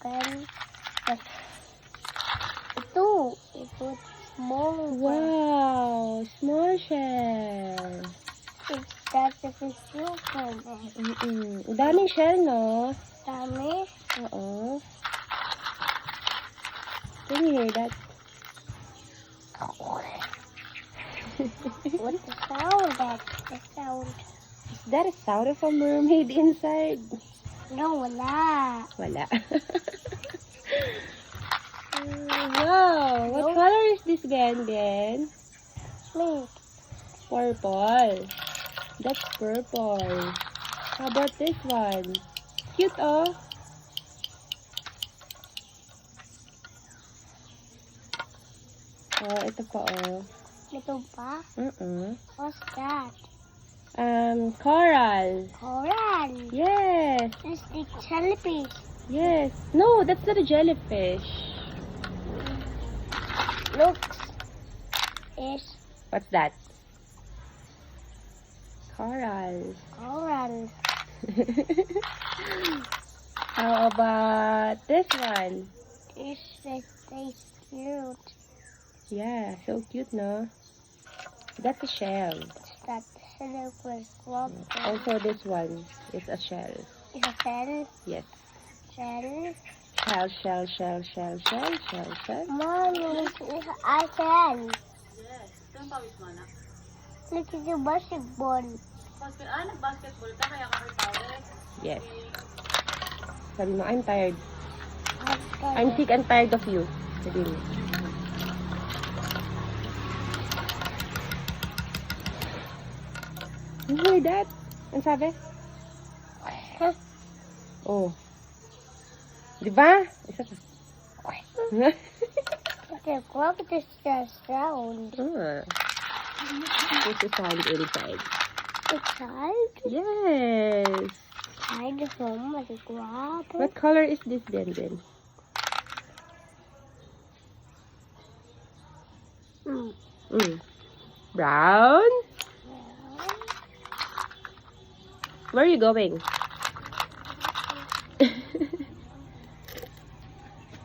broken. But ito small one. Wow, small shell. That's a fish from Daming shell, no? Dami. Oo. Can you hear that? What's the sound? That's the sound. Is that a sound of a mermaid inside? No, wala. Wala. Wow! What No. color is this, Ben? Pink. Purple. That's purple. How about this one? Cute, oh. Oh, ito pa, oh. Ito pa? What's that? Coral. Coral. Yes. That's the jellyfish. Yes. No, that's not a jellyfish. Looks is What's that? Coral. coral. How about this one? This is cute. Yeah, so cute, no? That's a shell. That silver club. Also, this one is a shell. Is a shell. Yes. Shell. Shell. Mom, look, it's a shell. Look at the basketball. Nag-basketball ka, kaya ka may towel. Yes. Sabi mo, I'm tired. I'm sick and tired of you. Sabi mo. You hear that? Ang sabi? Huh? Oh. Diba? Isa pa. Okay, look at this sound. There's a sound inside. It's hard. Yes. Hide from the water. What color is this then? Brown? Where are you going?